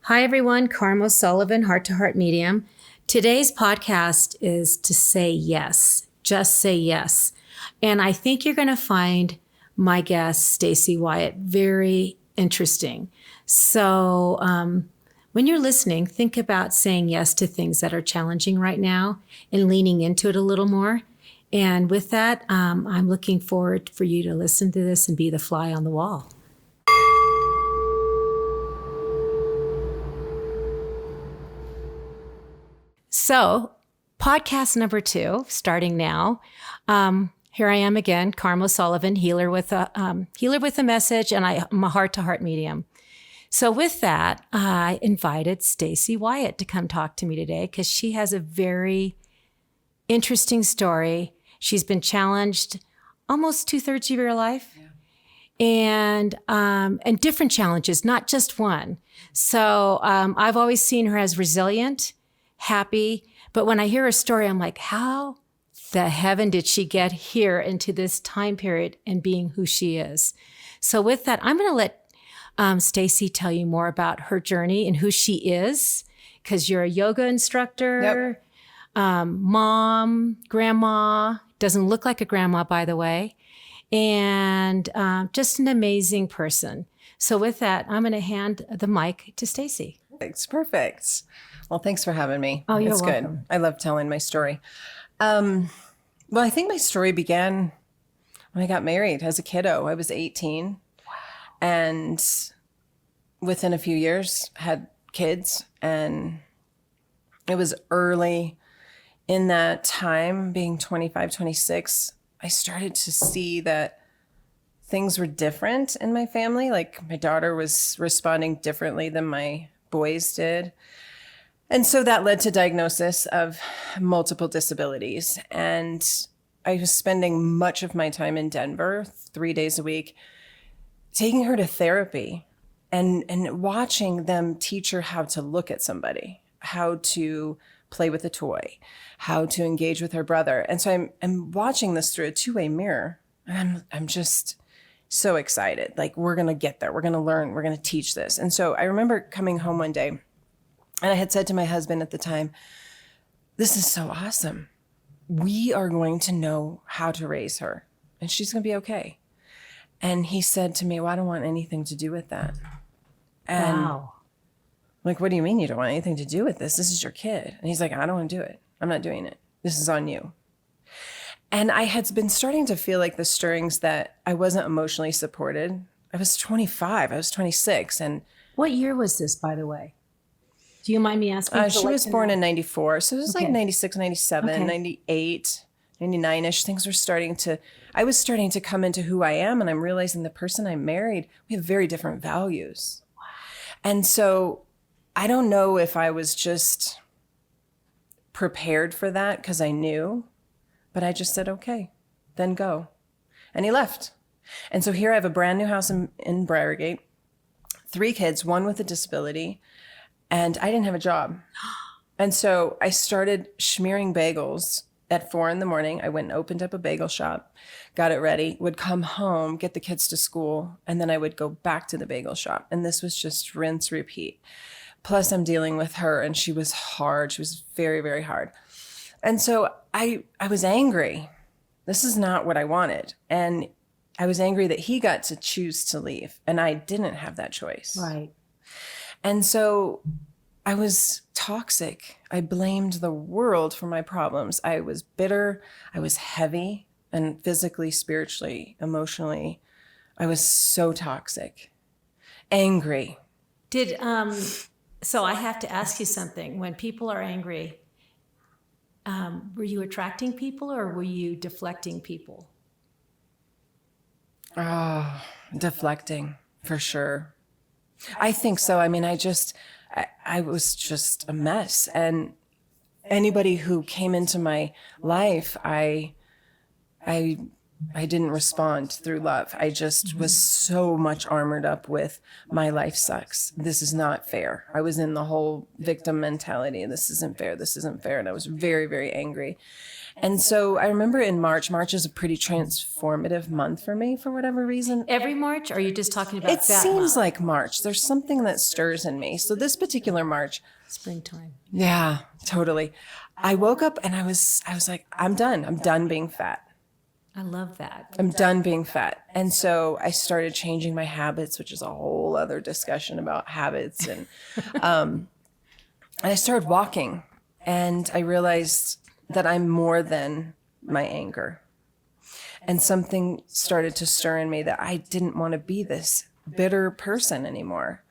Hi, everyone. Karma Sullivan, Heart to Heart Medium. Today's podcast is to say yes. Just say yes. And I think you're going to find my guest, Stacie Wyatt, very interesting. So when you're listening, think about saying yes to things that are challenging right now and leaning into it a little more. And with that, I'm looking forward for you to listen to this and be the fly on the wall. So, podcast number 2, starting now. Here I am again, Karma Sullivan, healer with a message, and I'm a heart-to-heart medium. So with that, I invited Stacie Wyatt to come talk to me today because she has a very interesting story. She's been challenged almost 2/3 of your life, and different challenges, not just one. So I've always seen her as resilient, happy, but when I hear her story, I'm like, how the heaven did she get here into this time period and being who she is? So with that, I'm going to let Stacie tell you more about her journey and who she is, because you're a yoga instructor, mom, grandma, doesn't look like a grandma, by the way, and just an amazing person. So with that, I'm going to hand the mic to Stacie. It's perfect. Well, thanks for having me. Oh, you're it's welcome. Good. I love telling my story. Well, I think my story began when I got married as a kiddo. I was 18. Wow. And within a few years had kids. And it was early in that time, being 25, 26, I started to see that things were different in my family. Like my daughter was responding differently than my boys did. And so that led to diagnosis of multiple disabilities. And I was spending much of my time in Denver, 3 days a week, taking her to therapy and watching them teach her how to look at somebody, how to play with a toy, how to engage with her brother. And so I'm watching this through a two-way mirror. And I'm just so excited. Like, we're going to get there. We're going to learn. We're going to teach this. And so I remember coming home one day, and I had said to my husband at the time, this is so awesome. We are going to know how to raise her, and she's going to be okay. And he said to me, well, I don't want anything to do with that. And Wow. I'm like, what do you mean you don't want anything to do with this? This is your kid. And he's like, I don't want to do it. I'm not doing it. This is on you. And I had been starting to feel like the stirrings that I wasn't emotionally supported. I was 25. I was 26. And What year was this, by the way? Do you mind me asking? she was born in 94. So it was like 96, 97, Okay. 98, 99-ish. Things were I was starting to come into who I am. And I'm realizing the person I married, we have very different values. Wow. And so I don't know if I was just prepared for that because I knew, but I just said, okay, then go. And he left. And so here I have a brand new house in Briargate, 3 kids, 1 with a disability, and I didn't have a job. And so I started smearing bagels at 4 a.m. I went and opened up a bagel shop, got it ready, would come home, get the kids to school, and then I would go back to the bagel shop. And this was just rinse, repeat. Plus I'm dealing with her, and she was hard. She was very, very hard. And so I was angry. This is not what I wanted. And I was angry that he got to choose to leave, and I didn't have that choice. Right. And so I was toxic. I blamed the world for my problems. I was bitter. I was heavy, and physically, spiritually, emotionally, I was so toxic, angry. So I have to ask you something. When people are angry, were you attracting people or were you deflecting people? Oh, deflecting, for sure. I think so. I mean, I was just a mess. And anybody who came into my life, I I didn't respond through love. I just was so much armored up with my life sucks. This is not fair. I was in the whole victim mentality. This isn't fair. This isn't fair. And I was very, very angry. And so I remember in March is a pretty transformative month for me for whatever reason. Every March? Or are you just talking about It that seems month? like March. There's something that stirs in me. So this particular March, Springtime. yeah, totally. I woke up and I was like, I'm done. I'm done being fat. I love that. I'm done being fat. And so I started changing my habits, which is a whole other discussion about habits. And I started walking, and I realized that I'm more than my anger. And something started to stir in me that I didn't want to be this bitter person anymore.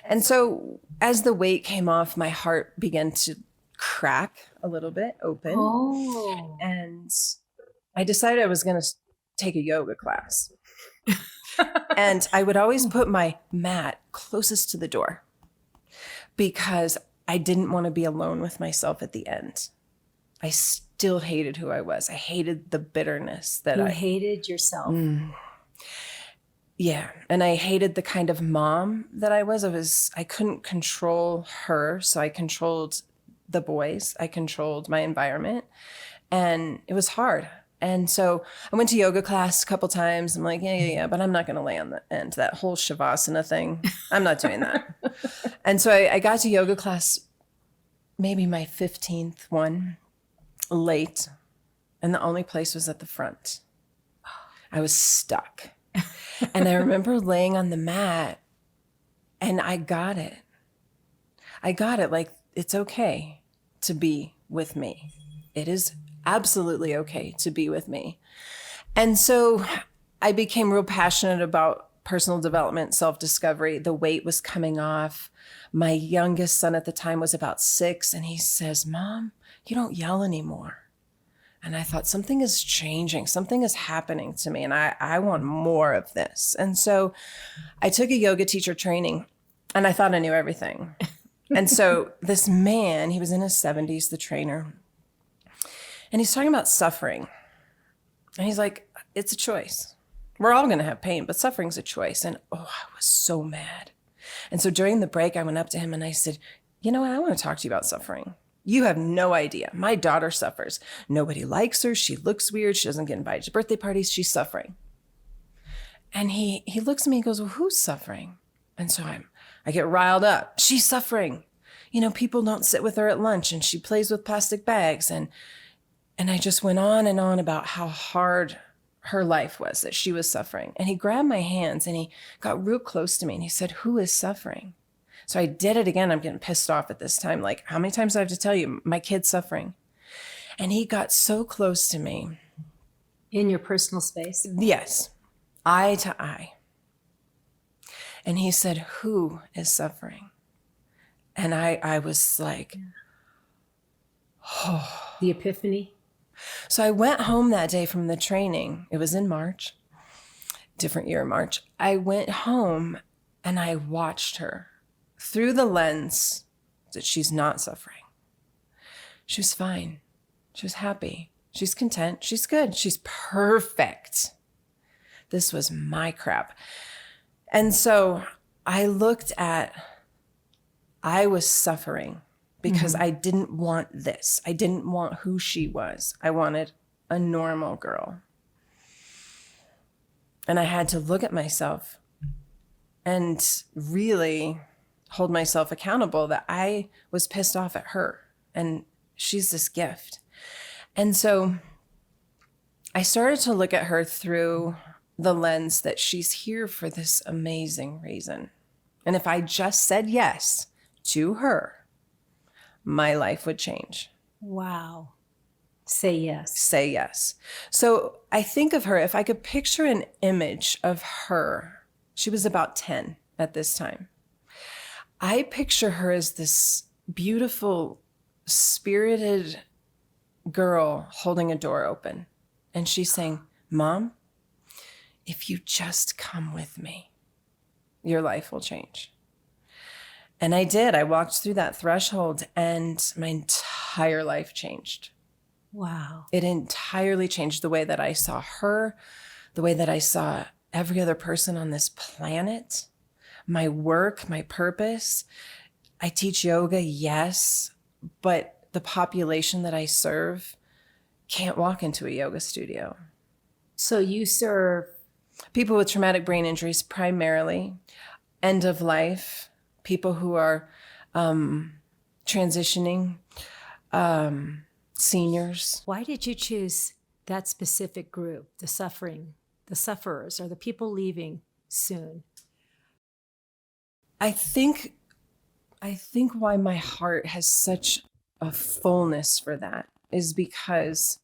And so as the weight came off, my heart began to crack a little bit open. Oh. And I decided I was going to take a yoga class. And I would always put my mat closest to the door because I didn't want to be alone with myself at the end. I still hated who I was. I hated the bitterness that You hated yourself. Yeah. And I hated the kind of mom that I was. I couldn't control her. So I controlled the boys. I controlled my environment. And it was hard. And so I went to yoga class a couple times. I'm like, yeah, but I'm not going to lay on the end. That whole Shavasana thing, I'm not doing that. And so I got to yoga class, maybe my 15th one, late. And the only place was at the front. I was stuck. And I remember laying on the mat, and I got it. Like, it's okay to be with me. It is absolutely okay to be with me. And so I became real passionate about personal development, self-discovery. The weight was coming off. My youngest son at the time was about 6, and he says, "Mom, you don't yell anymore." And I thought, something is changing. Something is happening to me, and I want more of this. And so I took a yoga teacher training, and I thought I knew everything. And so this man, he was in his 70s, the trainer, and he's talking about suffering. And he's like, it's a choice. We're all going to have pain, but suffering's a choice. And I was so mad. And so during the break, I went up to him and I said, you know what? I want to talk to you about suffering. You have no idea. My daughter suffers. Nobody likes her. She looks weird. She doesn't get invited to birthday parties. She's suffering. And he looks at me and goes, well, who's suffering? And so I get riled up. She's suffering. People don't sit with her at lunch, and she plays with plastic bags. And I just went on and on about how hard her life was, that she was suffering. And he grabbed my hands and he got real close to me and he said, who is suffering? So I did it again. I'm getting pissed off at this time. Like, how many times do I have to tell you, my kid's suffering? And he got so close to me. In your personal space? Yes, eye to eye. And he said, who is suffering? And I was like, oh. The epiphany? So I went home that day from the training. It was in March, different year, March. I went home and I watched her through the lens that she's not suffering. She was fine. She was happy. She's content. She's good. She's perfect. This was my crap. And so I was suffering because I didn't want this. I didn't want who she was. I wanted a normal girl. And I had to look at myself and really hold myself accountable that I was pissed off at her and she's this gift. And so I started to look at her through the lens that she's here for this amazing reason. And if I just said yes to her, my life would change. Wow. Say yes. Say yes. So I think of her, if I could picture an image of her, she was about 10 at this time. I picture her as this beautiful, spirited girl holding a door open. And she's saying, Mom, if you just come with me, your life will change. And I did. I walked through that threshold and my entire life changed. Wow. It entirely changed the way that I saw her, the way that I saw every other person on this planet, my work, my purpose. I teach yoga, yes, but the population that I serve can't walk into a yoga studio. So you serve People with traumatic brain injuries primarily, end of life, people who are transitioning, seniors. Why did you choose that specific group, the sufferers, or the people leaving soon? I think why my heart has such a fullness for that is because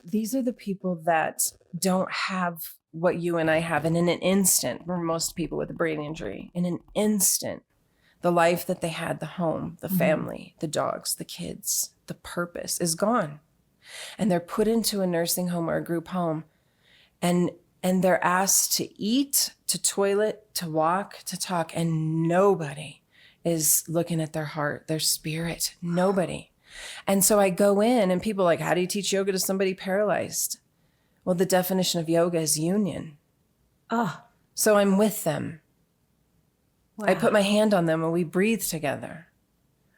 these are the people that don't have what you and I have. And in an instant, for most people with a brain injury, in an instant, the life that they had, the home, the family, the dogs, the kids, the purpose is gone. And they're put into a nursing home or a group home, and they're asked to eat, to toilet, to walk, to talk, and nobody is looking at their heart, their spirit, nobody. And so I go in and people are like, how do you teach yoga to somebody paralyzed? Well, the definition of yoga is union. Oh, So I'm with them. wow. I put my hand on them and we breathe together.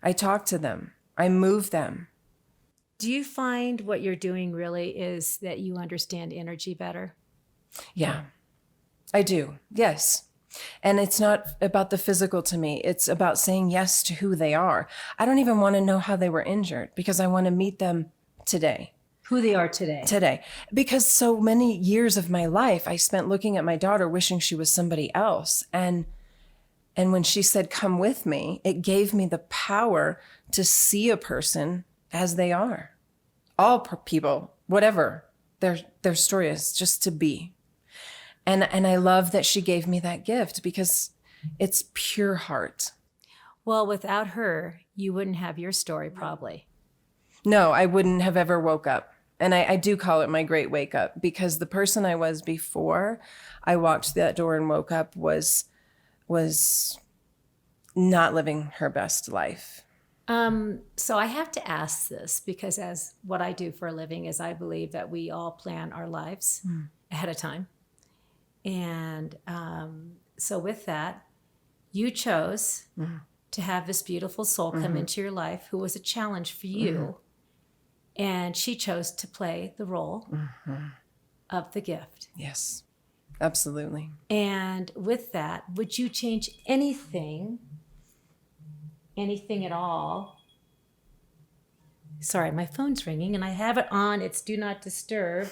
I talk to them. I move them. Do you find what you're doing really is that you understand energy better? Yeah, I do. Yes. And it's not about the physical to me. It's about saying yes to who they are. I don't even want to know how they were injured because I want to meet them today. Who they are today. Today. Because so many years of my life, I spent looking at my daughter, wishing she was somebody else. And when she said, come with me, it gave me the power to see a person as they are. All people, whatever their story is, just to be. And I love that she gave me that gift because it's pure heart. Well, without her, you wouldn't have your story probably. No, I wouldn't have ever woke up. And I do call it my great wake up because the person I was before I walked through that door and woke up was not living her best life. So I have to ask this because as what I do for a living is I believe that we all plan our lives ahead of time. And so with that, you chose to have this beautiful soul come into your life who was a challenge for you. And she chose to play the role of the gift. Yes, absolutely. And with that, would you change anything at all? Sorry, my phone's ringing and I have it on. It's do not disturb.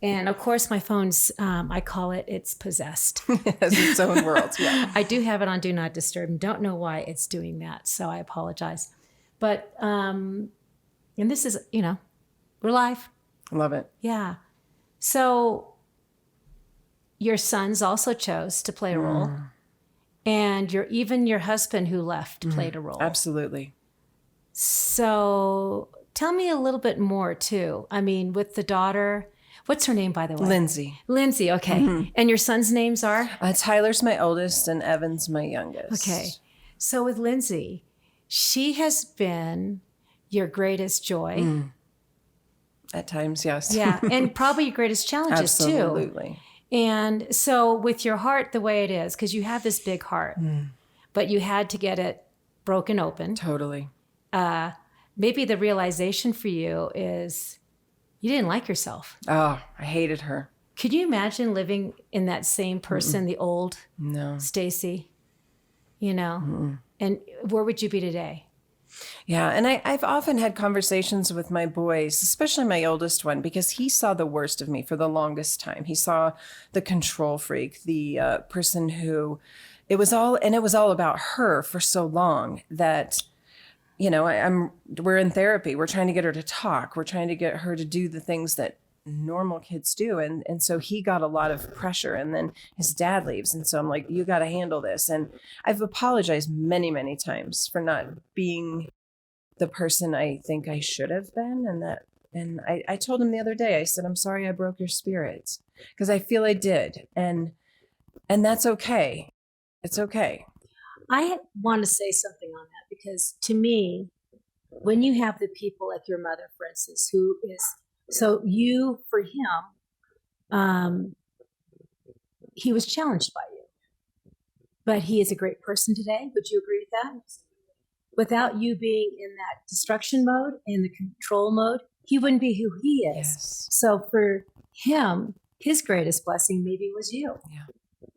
And of course, my phone's, I call it, it's possessed. It has its own world, yeah. I do have it on do not disturb and don't know why it's doing that. So I apologize. But, and this is, we're live. Love it. Yeah. So your sons also chose to play a role. And even your husband who left played a role. Absolutely. So tell me a little bit more too. I mean, with the daughter, what's her name, by the way? Lindsay. Lindsay, okay. And your sons' names are? Tyler's my oldest and Evan's my youngest. Okay. So with Lindsay, she has been your greatest joy. At times, yes. Yeah. And probably your greatest challenges too. Absolutely. And so with your heart the way it is, because you have this big heart, but you had to get it broken open. Totally. Maybe the realization for you is you didn't like yourself. Oh, I hated her. Could you imagine living in that same person, the old No. Stacie? And where would you be today? Yeah, and I've often had conversations with my boys, especially my oldest one, because he saw the worst of me for the longest time. He saw the control freak, the person who, it was all about her for so long that, we're in therapy. We're trying to get her to talk. We're trying to get her to do the things that normal kids do. And so he got a lot of pressure, and then his dad leaves. And so I'm like, you got to handle this. And I've apologized many, many times for not being the person I think I should have been. And I told him the other day, I said, I'm sorry I broke your spirit because I feel I did. And that's okay. It's okay. I want to say something on that because to me, when you have the people like your mother, for instance, who is, so you, for him, he was challenged by you, but he is a great person today. Would you agree with that? Without you being in that destruction mode, in the control mode, he wouldn't be who he is. Yes. So for him, his greatest blessing maybe was you. Yeah.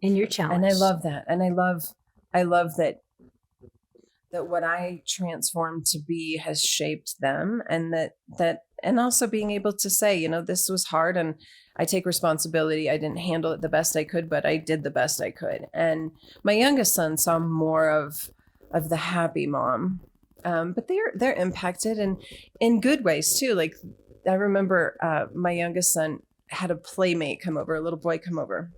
And your challenge. And I love that. And I love that what I transformed to be has shaped them, and and also being able to say, this was hard and I take responsibility. I didn't handle it the best I could, but I did the best I could. And my youngest son saw more of the happy mom. But they're impacted and in good ways too. Like I remember my youngest son had a playmate come over, a little boy come over,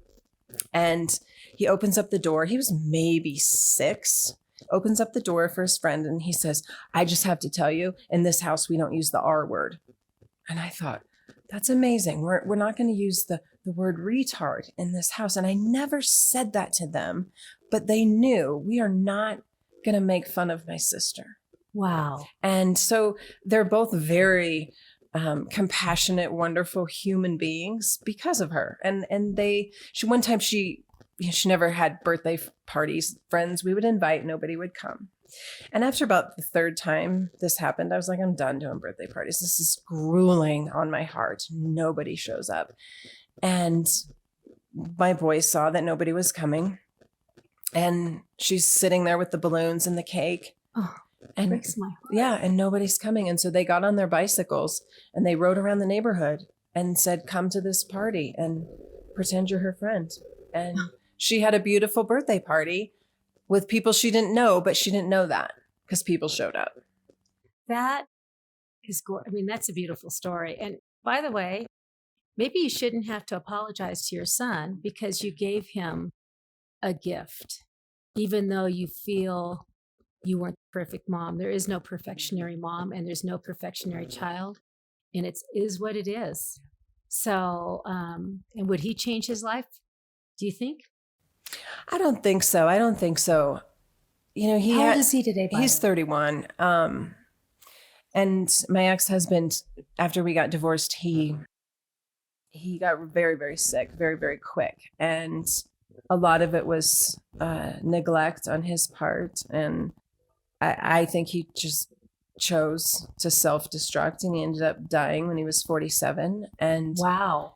and he opens up the door. He was maybe 6, opens up the door for his friend. And he says, I just have to tell you, in this house, we don't use the R word. And I thought, that's amazing. We're not going to use the word retard in this house. And I never said that to them, but they knew we are not going to make fun of my sister. Wow. And so they're both very compassionate, wonderful human beings because of her. And one time she never had birthday parties, friends we would invite, nobody would come. And after about the 3rd time this happened, I was like, I'm done doing birthday parties. This is grueling on my heart. Nobody shows up. And my boys saw that nobody was coming. And she's sitting there with the balloons and the cake. Oh, and breaks my heart. Yeah, and nobody's coming. And so they got on their bicycles and they rode around the neighborhood and said, come to this party and pretend you're her friend. And she had a beautiful birthday party with people she didn't know, but she didn't know that because people showed up. That is gorgeous. I mean, that's a beautiful story. And by the way, maybe you shouldn't have to apologize to your son because you gave him a gift, even though you feel you weren't the perfect mom. There is no perfectionary mom and there's no perfectionary child, and it is what it is. So, and would he change his life, do you think? I don't think so. How old is he today? He's 31. And my ex-husband, after we got divorced, he got very, very sick, very, very quick. And a lot of it was neglect on his part. And I think he just chose to self-destruct, and he ended up dying when he was 47. And wow.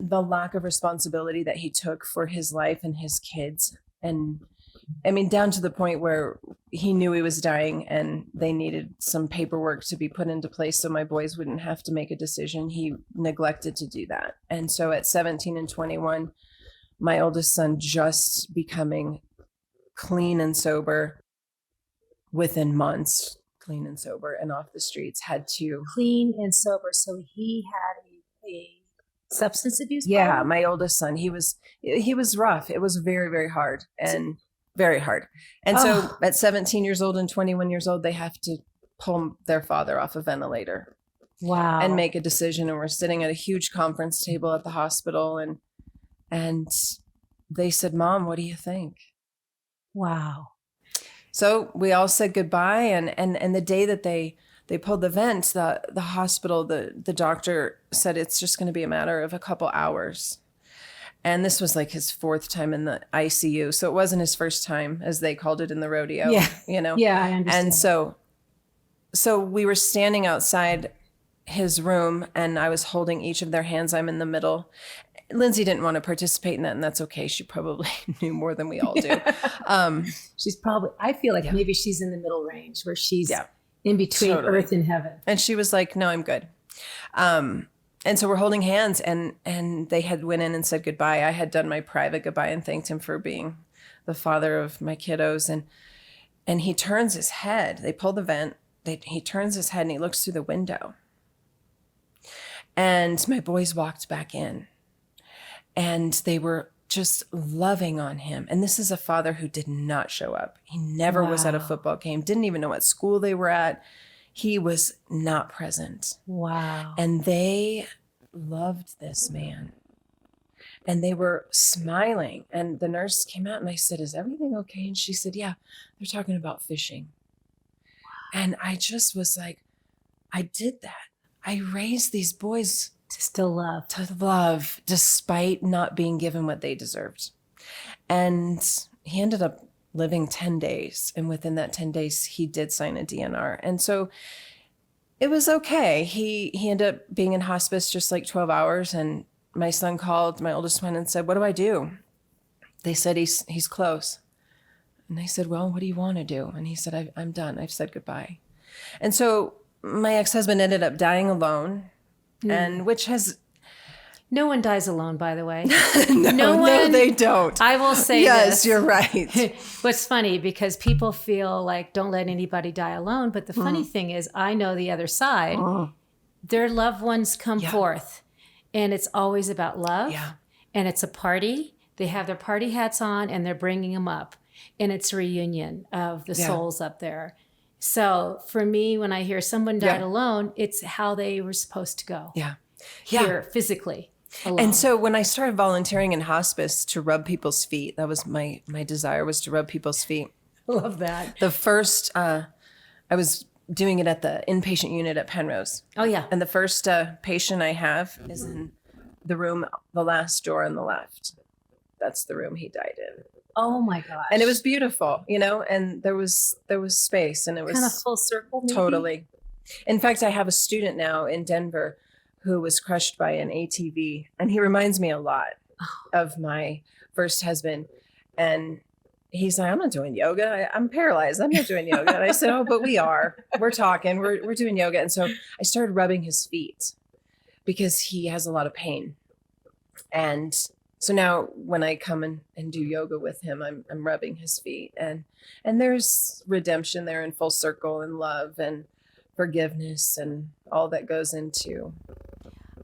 The lack of responsibility that he took for his life and his kids. And I mean, down to the point where he knew he was dying and they needed some paperwork to be put into place so my boys wouldn't have to make a decision. He neglected to do that. And so at 17 and 21, my oldest son just becoming clean and sober within months, clean and sober and off the streets, had to. Clean and sober. So he had a substance abuse problem? Yeah, my oldest son, he was rough. It was very, very hard and very hard. And so at 17 years old and 21 years old, they have to pull their father off a ventilator. Wow. And make a decision. And we're sitting at a huge conference table at the hospital, and they said, Mom, what do you think? Wow. So we all said goodbye. And the day that they pulled the vent, the hospital, the doctor said it's just going to be a matter of a couple hours. And this was like his 4th time in the ICU. So it wasn't his first time, as they called it in the rodeo. Yeah. Yeah, I understand. And so we were standing outside his room, and I was holding each of their hands. I'm in the middle. Lindsay didn't want to participate in that, and that's okay. She probably knew more than we all do. She's probably, I feel like maybe she's in the middle range where she's in between earth and heaven. And she was like, no, I'm good. And so we're holding hands, and they had went in and said goodbye. I had done my private goodbye and thanked him for being the father of my kiddos. And he turns his head. They pull the vent. He turns his head and he looks through the window. And my boys walked back in, and they were just loving on him. And this is a father who did not show up. He never was at a football game, didn't even know what school they were at. He was not present. Wow. And they loved this man. And they were smiling. And the nurse came out, and I said, is everything okay? And she said, yeah, they're talking about fishing. And I just was like, I did that. I raised these boys To still love. to love despite not being given what they deserved. And he ended up living 10 days. And within that 10 days, he did sign a DNR. And so it was okay. He ended up being in hospice just like 12 hours. And my son called my oldest one and said, what do I do? They said, he's close. And I said, well, what do you want to do? And he said, I'm done. I've said goodbye. And so my ex-husband ended up dying alone, and which has... No one dies alone, by the way. No, they don't. I will say yes, this. You're right. What's funny, because people feel like don't let anybody die alone. But the funny thing is, I know the other side. Their loved ones come forth, and it's always about love. Yeah. And it's a party. They have their party hats on, and they're bringing them up. And it's a reunion of the souls up there. So for me, when I hear someone died alone, it's how they were supposed to go. Yeah. Here, physically. Alone. And so when I started volunteering in hospice to rub people's feet, that was my desire, was to rub people's feet. I love that. The first, I was doing it at the inpatient unit at Penrose. Oh, yeah. And the first patient I have is in the room, the last door on the left. That's the room he died in. Oh my gosh. And it was beautiful, and there was space, and it was kind of full circle. Maybe? Totally. In fact, I have a student now in Denver who was crushed by an ATV, and he reminds me a lot of my first husband. And he's like, I'm not doing yoga. I'm paralyzed. I'm not doing yoga. And I said, oh, but we are. We're talking. We're doing yoga. And so I started rubbing his feet because he has a lot of pain. And so now when I come and do yoga with him, I'm rubbing his feet, and there's redemption there in full circle, and love and forgiveness and all that goes into.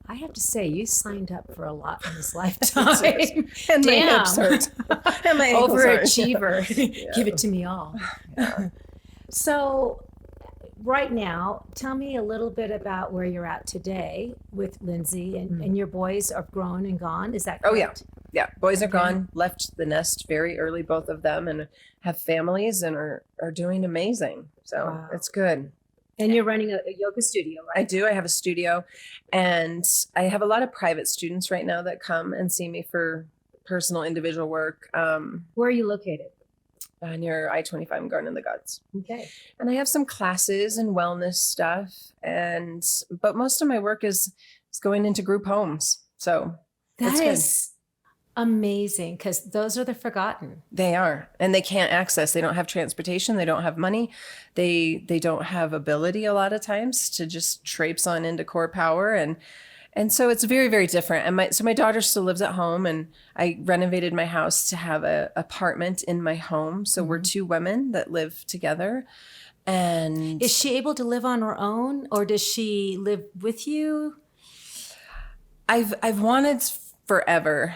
I have to say, you signed up for a lot in this lifetime. And my hips hurt. And my ankles hurt. Overachiever. Yeah. Give it to me all. Yeah. So right now, tell me a little bit about where you're at today with Lindsay, and your boys are grown and gone. Is that correct? Oh, yeah. Yeah. Boys are gone, left the nest very early, both of them, and have families and are doing amazing. So It's good. And you're running a yoga studio, right? I do. I have a studio, and I have a lot of private students right now that come and see me for personal individual work. Where are you located? Near I-25 and Garden of the Gods. Okay. And I have some classes and wellness stuff, but most of my work is going into group homes. So that is amazing, because those are the forgotten. They are, and they can't access. They don't have transportation. They don't have money. They don't have ability a lot of times to just traipse on into core power, and so it's very, very different. And my daughter still lives at home, and I renovated my house to have an apartment in my home. So we're two women that live together. And is she able to live on her own, or does she live with you? I've wanted forever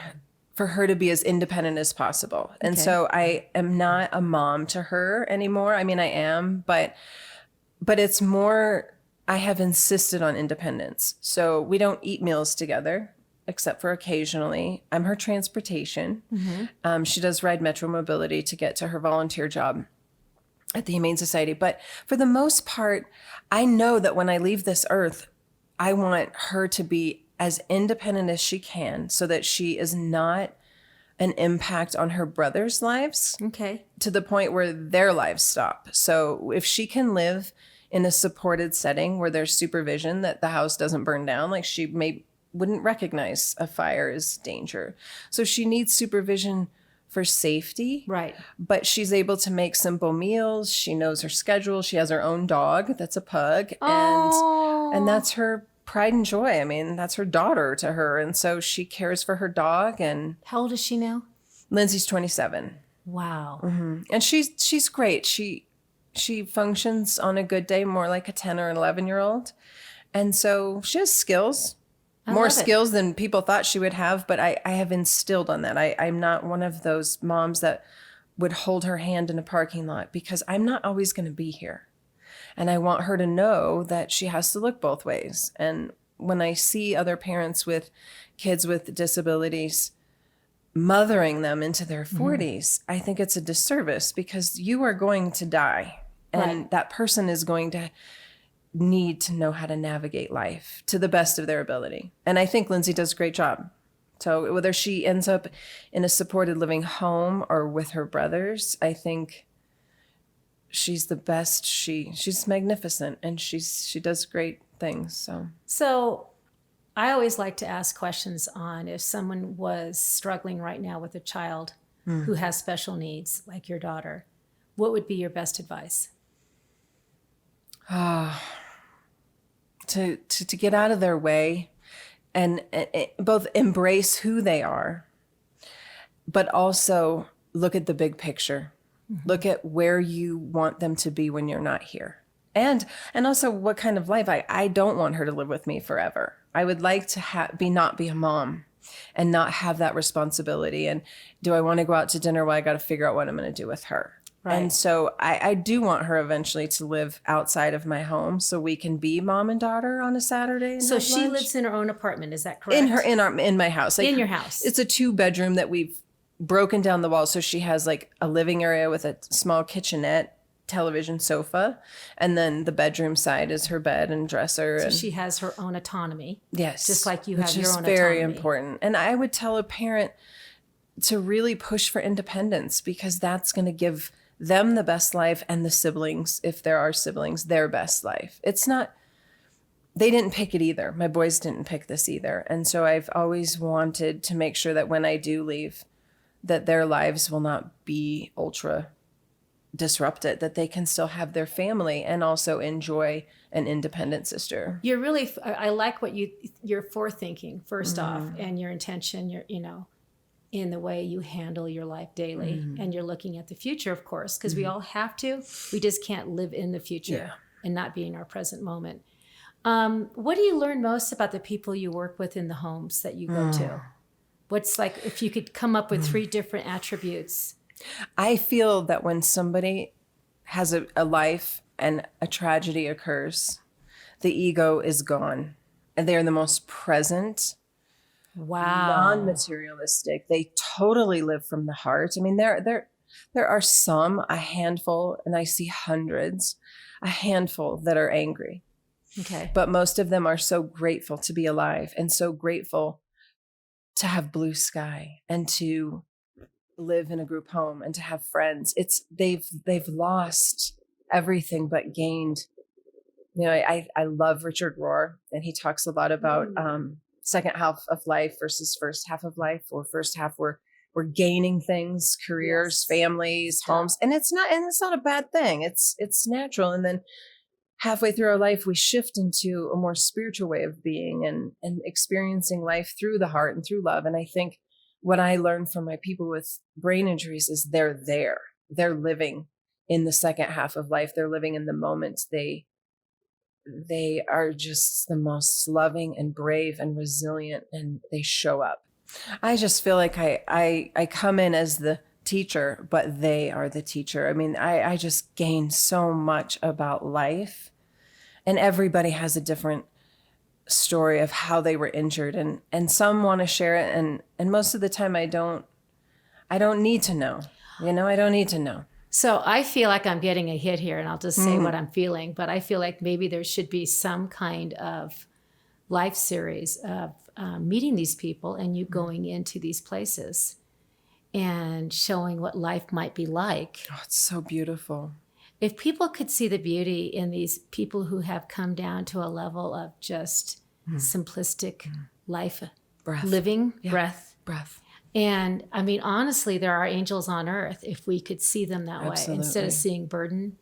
for her to be as independent as possible. And so I am not a mom to her anymore. I mean, I am, but it's more, I have insisted on independence. So we don't eat meals together, except for occasionally. I'm her transportation. She does ride Metro Mobility to get to her volunteer job at the Humane Society. But for the most part, I know that when I leave this earth, I want her to be as independent as she can, so that she is not an impact on her brother's lives. Okay. To the point where their lives stop. So if she can live in a supported setting where there's supervision that the house doesn't burn down, like she wouldn't recognize a fire as danger. So she needs supervision for safety. Right. But she's able to make simple meals. She knows her schedule. She has her own dog that's a pug. And that's her pride and joy. I mean, that's her daughter to her. And so she cares for her dog. And how old is she now? Lindsay's 27. Wow. And she's great. She functions on a good day more like a 10 or an 11-year-old. And so she has skills, more skills than people thought she would have. But I have instilled on that. I'm not one of those moms that would hold her hand in a parking lot, because I'm not always going to be here. And I want her to know that she has to look both ways. And when I see other parents with kids with disabilities mothering them into their 40s, I think it's a disservice, because you are going to die. And that person is going to need to know how to navigate life to the best of their ability. And I think Lindsay does a great job. So whether she ends up in a supported living home or with her brothers, I think she's the best. She's magnificent, and she does great things. So I always like to ask questions on if someone was struggling right now with a child who has special needs, like your daughter, what would be your best advice? To get out of their way and both embrace who they are, but also look at the big picture. Look at where you want them to be when you're not here. And also what kind of life. I don't want her to live with me forever. I would like to not be a mom and not have that responsibility. And do I want to go out to dinner? Well, I got to figure out what I'm going to do with her. Right. And so I do want her eventually to live outside of my home so we can be mom and daughter on a Saturday. And so she lives in her own apartment. Is that correct? In my house. In your house. It's a 2-bedroom that we've broken down the walls. So she has like a living area with a small kitchenette, television, sofa, and then the bedroom side is her bed and dresser. So she has her own autonomy. Yes. Just like you have your own autonomy. Which is very important. And I would tell a parent to really push for independence, because that's going to give them the best life, and the siblings, if there are siblings, their best life. It's not, they didn't pick it either. My boys didn't pick this either. And so I've always wanted to make sure that when I do leave, that their lives will not be ultra disrupted, that they can still have their family and also enjoy an independent sister. You're really, I like what you're forethinking, first off, and your intention, in the way you handle your life daily. And you're looking at the future, of course, because we all have to. We just can't live in the future and not be in our present moment. What do you learn most about the people you work with in the homes that you go to? What's like, if you could come up with 3 different attributes? I feel that when somebody has a life and a tragedy occurs, the ego is gone, and they are the most present, non-materialistic. They totally live from the heart. I mean, there are a handful, and I see hundreds, a handful that are angry. Okay. But most of them are so grateful to be alive, and so grateful to have blue sky, and to live in a group home, and to have friends. They've lost everything but gained. I love Richard Rohr, and he talks a lot about second half of life versus first half of life. Or first half, we're gaining things, careers, families, homes, and it's not a bad thing. It's natural. And then halfway through our life, we shift into a more spiritual way of being and experiencing life through the heart and through love. And I think what I learned from my people with brain injuries is they're there. They're living in the second half of life. They're living in the moment. They are just the most loving and brave and resilient, and they show up. I just feel like I come in as the teacher, but they are the teacher. I mean, I just gain so much about life, and everybody has a different story of how they were injured, and some want to share it, and most of the time I don't need to know. I don't need to know. So I feel like I'm getting a hit here, and I'll just say what I'm feeling, but I feel like maybe there should be some kind of life series of meeting these people and you going into these places and showing what life might be like. Oh, it's so beautiful. If people could see the beauty in these people who have come down to a level of just simplistic life, living, breath. And I mean, honestly, there are angels on earth if we could see them that way instead of seeing burden.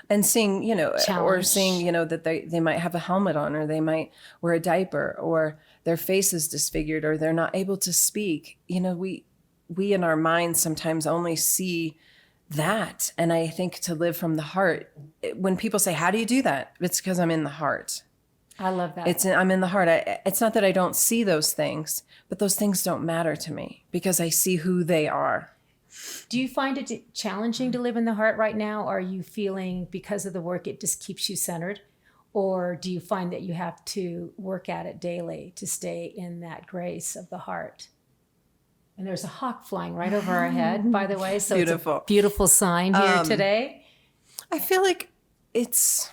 And seeing, challenge. Or seeing, that they might have a helmet on, or they might wear a diaper, or their face is disfigured, or they're not able to speak. We in our minds sometimes only see that. And I think to live from the heart, when people say, how do you do that? It's because I'm in the heart. I love that. I'm in the heart. It's not that I don't see those things, but those things don't matter to me because I see who they are. Do you find it challenging to live in the heart right now? Or are you feeling because of the work, it just keeps you centered? Or do you find that you have to work at it daily to stay in that grace of the heart? And there's a hawk flying right over our head, by the way. So beautiful. It's a beautiful sign here today. I feel like it's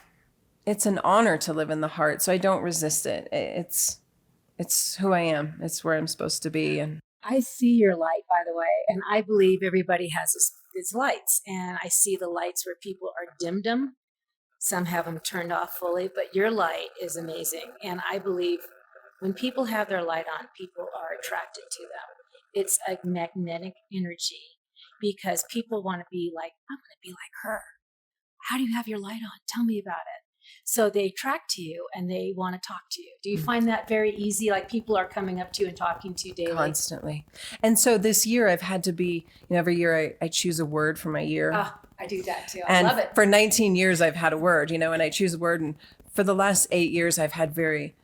an honor to live in the heart, so I don't resist it. It's who I am. It's where I'm supposed to be. And I see your light, by the way, and I believe everybody has its lights. And I see the lights where people are dimmed them. Some have them turned off fully, but your light is amazing. And I believe when people have their light on, people are attracted to them. It's a magnetic energy because people want to be like, I'm going to be like her. How do you have your light on? Tell me about it. So they attract to you and they want to talk to you. Do you find that very easy? Like people are coming up to you and talking to you daily? Constantly. And so this year I've had to be, every year I choose a word for my year. Oh, I do that too. I love it. For 19 years I've had a word, and I choose a word. And for the last 8 years I've had very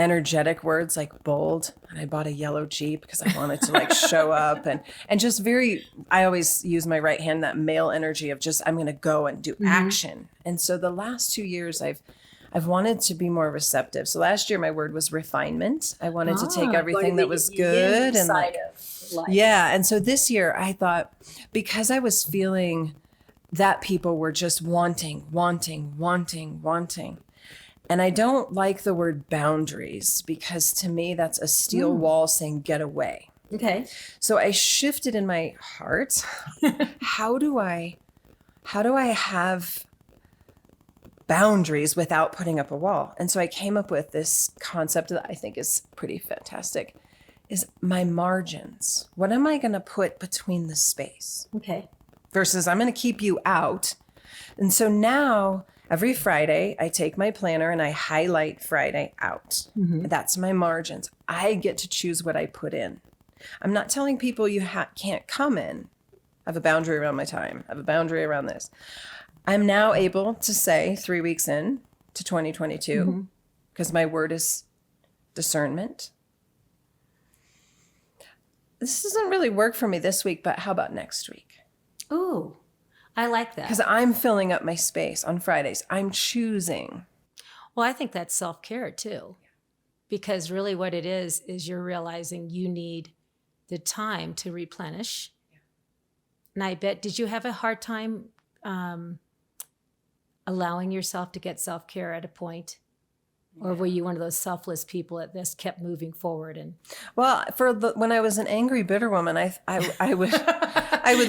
energetic words like bold. And I bought a yellow Jeep because I wanted to like show up and just I always use my right hand, that male energy of just, I'm going to go and do action. And so the last 2 years I've wanted to be more receptive. So last year my word was refinement. I wanted to take everything that was good and like, yeah. And so this year I thought, because I was feeling that people were just wanting. And I don't like the word boundaries because to me that's a steel wall saying get away. Okay. So I shifted in my heart. How do I have boundaries without putting up a wall? And so I came up with this concept that I think is pretty fantastic, is my margins. What am I going to put between the space? Okay. Versus I'm going to keep you out. And so now every Friday, I take my planner and I highlight Friday out. That's my margins. I get to choose what I put in. I'm not telling people you can't come in. I have a boundary around my time. I have a boundary around this. I'm now able to say 3 weeks in to 2022, because my word is discernment. This doesn't really work for me this week, but how about next week? Ooh. I like that. Because I'm filling up my space on Fridays. I'm choosing. Well, I think that's self-care too. Because really what it is you're realizing you need the time to replenish. And I bet, did you have a hard time allowing yourself to get self-care at a point? Or were you one of those selfless people that just kept moving forward? And well, when I was an angry, bitter woman, I would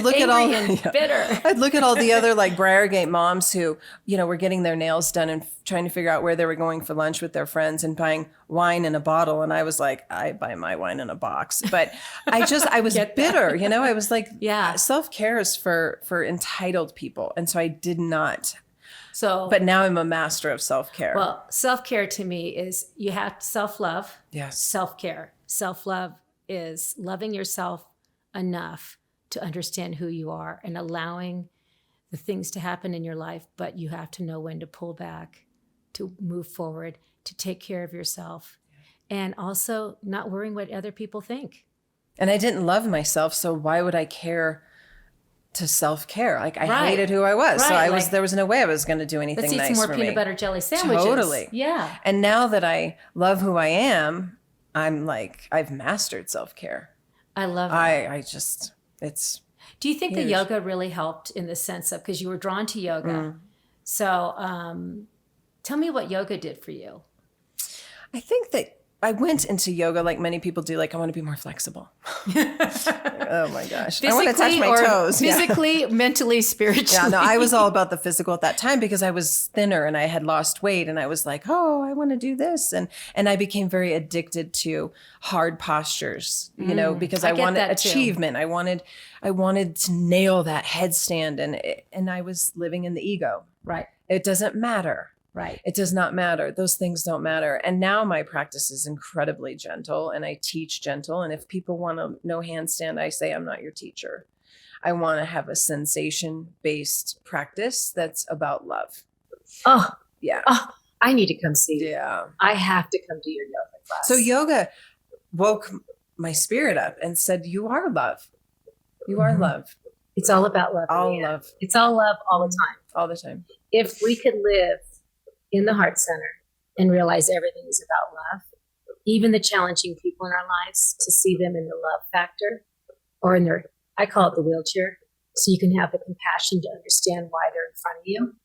look at all bitter. I'd look at all the other like Briargate moms who were getting their nails done and trying to figure out where they were going for lunch with their friends and buying wine in a bottle, and I was like, I buy my wine in a box. But I was bitter, I was like, yeah, self-care is for entitled people, and so I did not. But now I'm a master of self-care. Well, self-care to me is you have self-love. Yes. Self-care. Self-love is loving yourself enough to understand who you are and allowing the things to happen in your life, but you have to know when to pull back, to move forward, to take care of yourself, and also not worrying what other people think. And I didn't love myself, so why would I care to self-care? Like I hated who I was. Right. So there was no way I was going to do anything nice for me. Let's eat some more peanut butter jelly sandwiches. Totally. Yeah. And now that I love who I am, I'm like, I've mastered self-care. I love that. It's Do you think huge. the yoga really helped in the sense of, because you were drawn to yoga. So tell me what yoga did for you. I think that I went into yoga like many people do. Like, I want to be more flexible. Oh my gosh. I want to touch my toes. Physically, mentally, spiritually. Yeah, no, I was all about the physical at that time because I was thinner and I had lost weight, and I was like, oh, I want to do this. And I became very addicted to hard postures, because I wanted achievement. I wanted to nail that headstand, and I was living in the ego. Right. It doesn't matter. Right. It does not matter. Those things don't matter. And now my practice is incredibly gentle, and I teach gentle. And if people want to know handstand, I say, I'm not your teacher. I want to have a sensation-based practice that's about love. Oh, yeah. Oh, I need to come see you. Yeah. I have to come to your yoga class. So yoga woke my spirit up and said, you are love. You are love. It's all about love. All love. It's all love all the time. All the time. If we could live in the heart center and realize everything is about love, even the challenging people in our lives, to see them in the love factor or in their, I call it the wheelchair. so you can have the compassion to understand why they're in front of you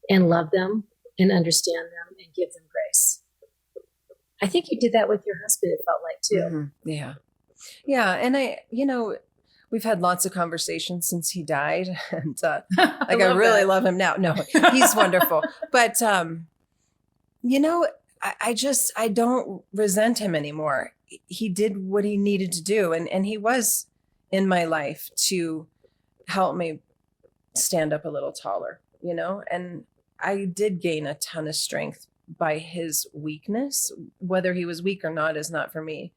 and love them and understand them and give them grace. I think you did that with your husband, it felt like, too. Mm-hmm. Yeah. Yeah. And we've had lots of conversations since he died. And I really love him now. No, he's wonderful. But, I don't resent him anymore. He did what he needed to do. And he was in my life to help me stand up a little taller, and I did gain a ton of strength by his weakness. Whether he was weak or not is not for me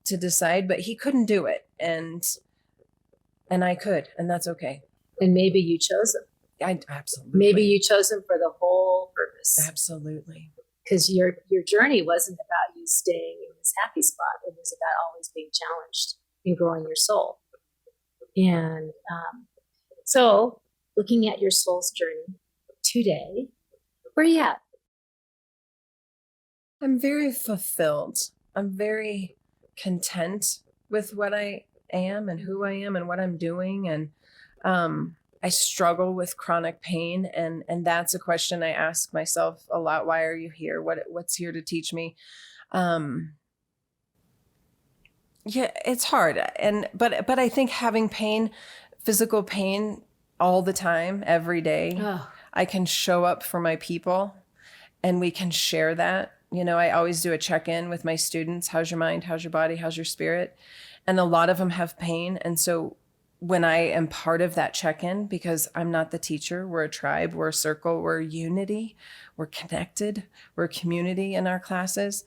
to decide, but he couldn't do it. And I could, and that's okay. And maybe you chose him. Absolutely. Maybe you chose him for the whole purpose. Absolutely. Because your journey wasn't about you staying in this happy spot. It was about always being challenged and growing your soul. And so looking at your soul's journey today, where are you at? I'm very fulfilled. I'm very content with what I am and who I am and what I'm doing. And I struggle with chronic pain. And that's a question I ask myself a lot. Why are you here? What's here to teach me? Yeah, it's hard. But I think having pain, physical pain all the time, every day, I can show up for my people and we can share that. I always do a check-in with my students. How's your mind? How's your body? How's your spirit? And a lot of them have pain. And so when I am part of that check-in, because I'm not the teacher, we're a tribe, we're a circle, we're unity, we're connected, we're a community in our classes.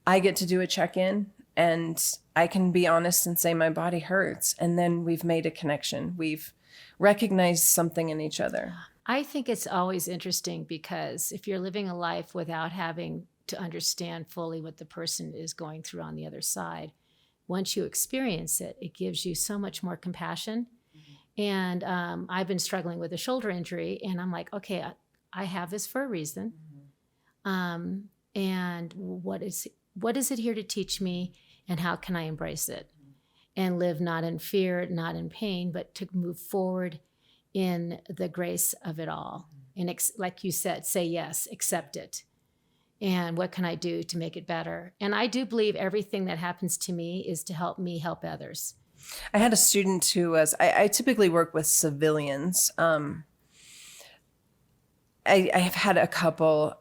I get to do a check-in and I can be honest and say my body hurts. And then we've made a connection. We've recognized something in each other. I think it's always interesting because if you're living a life without having to understand fully what the person is going through on the other side, once you experience it, it gives you so much more compassion. Mm-hmm. And I've been struggling with a shoulder injury, and I'm like, okay, I have this for a reason. Mm-hmm. And what is it here to teach me, and how can I embrace it? Mm-hmm. And live not in fear, not in pain, but to move forward in the grace of it all. Mm-hmm. And like you said, say yes, accept it. And what can I do to make it better? And I do believe everything that happens to me is to help me help others. I had a student who was, I typically work with civilians. I have had a couple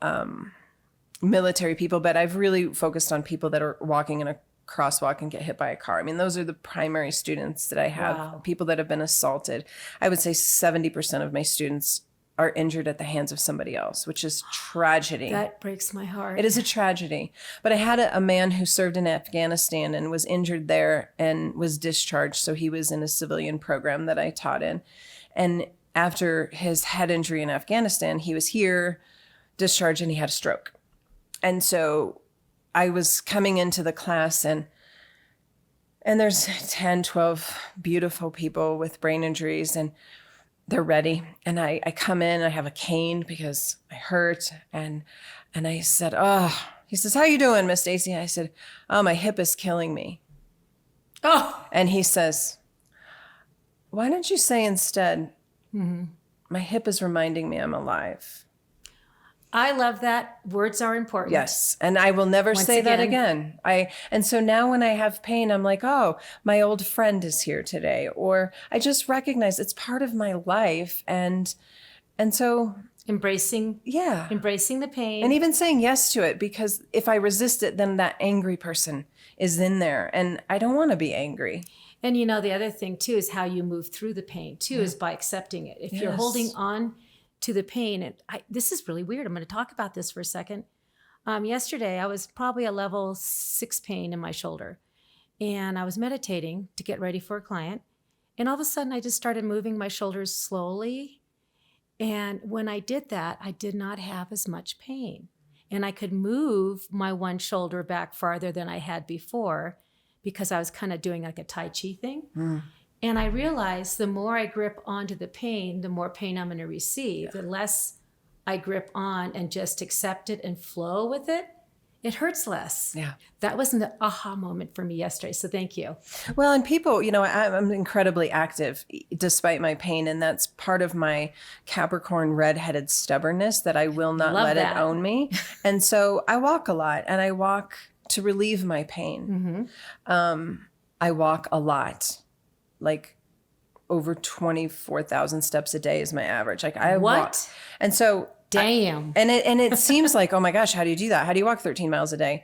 military people, but I've really focused on people that are walking in a crosswalk and get hit by a car. I mean, those are the primary students that I have. Wow. People that have been assaulted. I would say 70% of my students are injured at the hands of somebody else, which is tragedy. That breaks my heart. It is a tragedy. But I had a man who served in Afghanistan and was injured there and was discharged. So he was in a civilian program that I taught in. And after his head injury in Afghanistan, he was here, discharged, and he had a stroke. And so I was coming into the class and there's 10, 12 beautiful people with brain injuries, and they're ready. And I come in, I have a cane because I hurt. And I said, he says, how you doing, Miss Stacie? I said, my hip is killing me. Oh. And he says, why don't you say instead, mm-hmm. my hip is reminding me I'm alive. I love that. Words are important. Yes. And I will never say that again. And so now when I have pain, I'm like, oh, my old friend is here today. Or I just recognize it's part of my life. And so embracing the pain. And even saying yes to it, because if I resist it, then that angry person is in there. And I don't want to be angry. And the other thing too is how you move through the pain too, is by accepting it. If you're holding on to the pain. And this is really weird. I'm going to talk about this for a second. Yesterday, I was probably a level 6 pain in my shoulder. And I was meditating to get ready for a client. And all of a sudden, I just started moving my shoulders slowly. And when I did that, I did not have as much pain. And I could move my one shoulder back farther than I had before because I was kind of doing like a Tai Chi thing. Mm. And I realized the more I grip onto the pain, the more pain I'm going to receive. The less I grip on and just accept it and flow with it, It hurts less. Yeah. That was an aha moment for me yesterday. So thank you. Well, and people, you know, I'm incredibly active despite my pain. And that's part of my Capricorn redheaded stubbornness, that I will not Love let that. it own me. And so I walk a lot, and I walk to relieve my pain. I walk a lot, like over 24,000 steps a day is my average. Like I walk. And so Damn. and it seems like, oh my gosh, how do you do that? How do you walk 13 miles a day?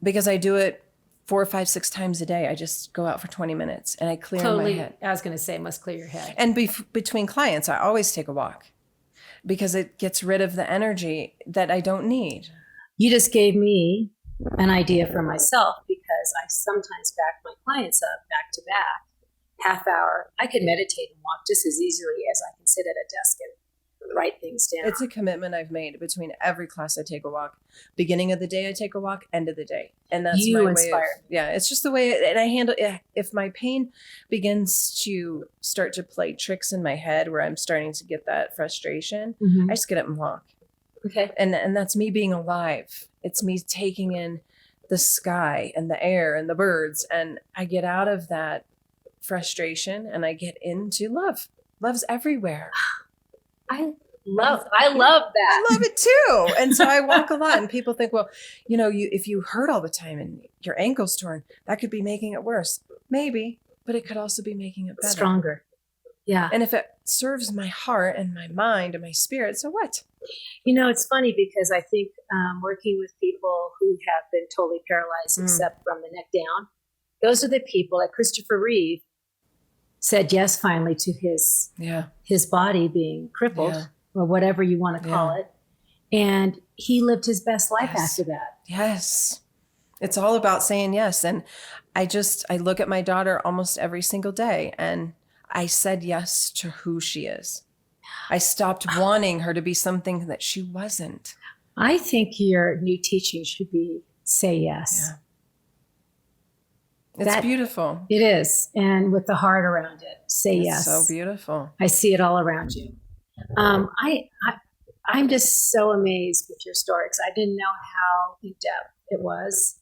Because I do it 4, 5, 6 times a day. I just go out for 20 minutes and I clear my head. I was going to say, must clear your head. And between clients, I always take a walk because it gets rid of the energy that I don't need. You just gave me an idea for myself, because I sometimes back my clients up back to back, half hour. I could meditate and walk just as easily as I can sit at a desk and write things down. It's a commitment I've made. Between every class I take a walk. Beginning of the day I take a walk, end of the day. And that's you my way inspire me. Yeah, it's just the way and I handle it. If my pain begins to start to play tricks in my head where I'm starting to get that frustration, I just get up and walk. Okay. And that's me being alive. It's me taking in the sky and the air and the birds, and I get out of that frustration and I get into love. Love's everywhere. I love that. I love it too. And so I walk a lot, and people think, well, you know, if you hurt all the time and your ankle's torn, that could be making it worse. Maybe, but it could also be making it better. Stronger. Yeah. And if it serves my heart and my mind and my spirit, so what? You know, it's funny because I think working with people who have been totally paralyzed except from the neck down, those are the people, like Christopher Reeve said yes finally to his body being crippled or whatever you want to call it. And he lived his best life after that. Yes. It's all about saying yes. And I look at my daughter almost every single day, and I said yes to who she is. I stopped wanting her to be something that she wasn't. I think your new teaching should be say yes. Yeah. It's beautiful. It is. And with the heart around it, say yes. So beautiful. I see it all around you. I'm just so amazed with your story, because I didn't know how in depth it was.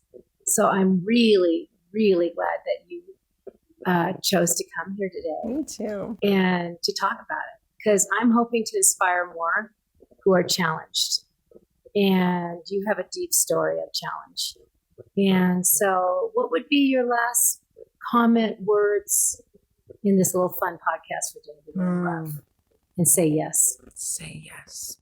So I'm really, really glad that you chose to come here today. Me too. And to talk about it, because I'm hoping to inspire more who are challenged. And you have a deep story of challenge. And so what would be your last comment, words in this little fun podcast for David and Love? And say yes. Say yes.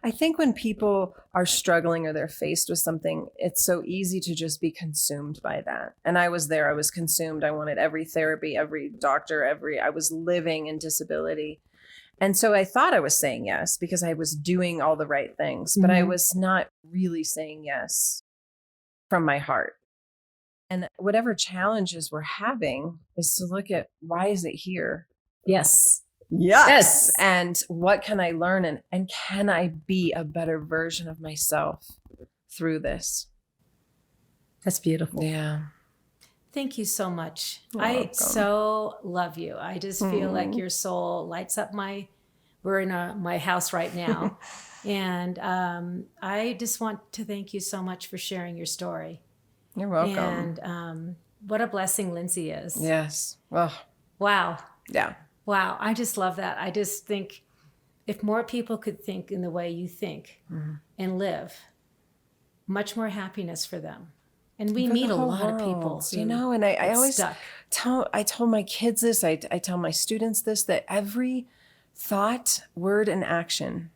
I think when people are struggling or they're faced with something, it's so easy to just be consumed by that. And I was there. I was consumed. I wanted every therapy, every doctor, I was living in disability. And so I thought I was saying yes because I was doing all the right things, but I was not really saying yes from my heart. And whatever challenges we're having is to look at, why is it here? Yes. Yes. And what can I learn? And can I be a better version of myself through this? That's beautiful. Yeah. Thank you so much. You're I welcome. so love you. I just feel like your soul lights up we're in my house right now. And I just want to thank you so much for sharing your story. You're welcome. And what a blessing Lindsay is. Yes. Well, wow. yeah. Wow. I just love that. I just think if more people could think in the way you think and live, much more happiness for them. And we meet a lot of people, you know, and I always stuck. I tell my kids this, I tell my students this, that every thought, word, and action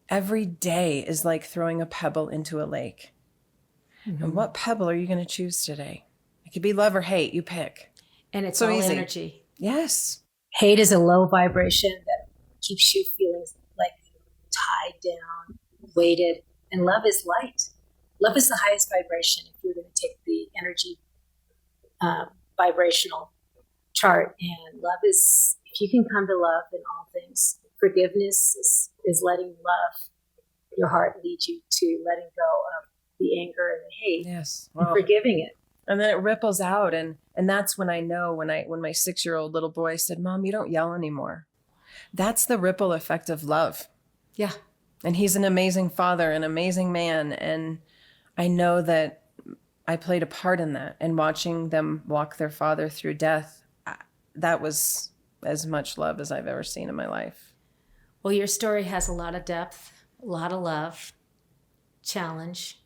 every day is like throwing a pebble into a lake. And what pebble are you going to choose today? It could be love or hate. You pick. And it's so all easy. energy. Yes. Hate is a low vibration that keeps you feeling like tied down, weighted. And love is light. Love is the highest vibration if you're going to take the energy vibrational chart. And love is, if you can come to love in all things, forgiveness is letting love, your heart lead you to letting go of the anger and the hate. Yes. And forgiving it. And then it ripples out. And that's when I know, when my 6-year-old little boy said, Mom, you don't yell anymore. That's the ripple effect of love. Yeah. And he's an amazing father, an amazing man. And I know that I played a part in that, and watching them walk their father through death, that was as much love as I've ever seen in my life. Well, your story has a lot of depth, a lot of love, challenge.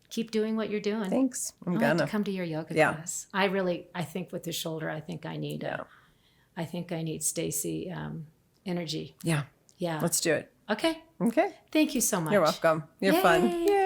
Keep doing what you're doing. Thanks. I'm I'd gonna. like to come to your yoga class. I think with the shoulder, I think I need Stacie energy. Yeah. Yeah. Let's do it. Okay. Okay. Thank you so much. You're welcome. You're fun. Yay.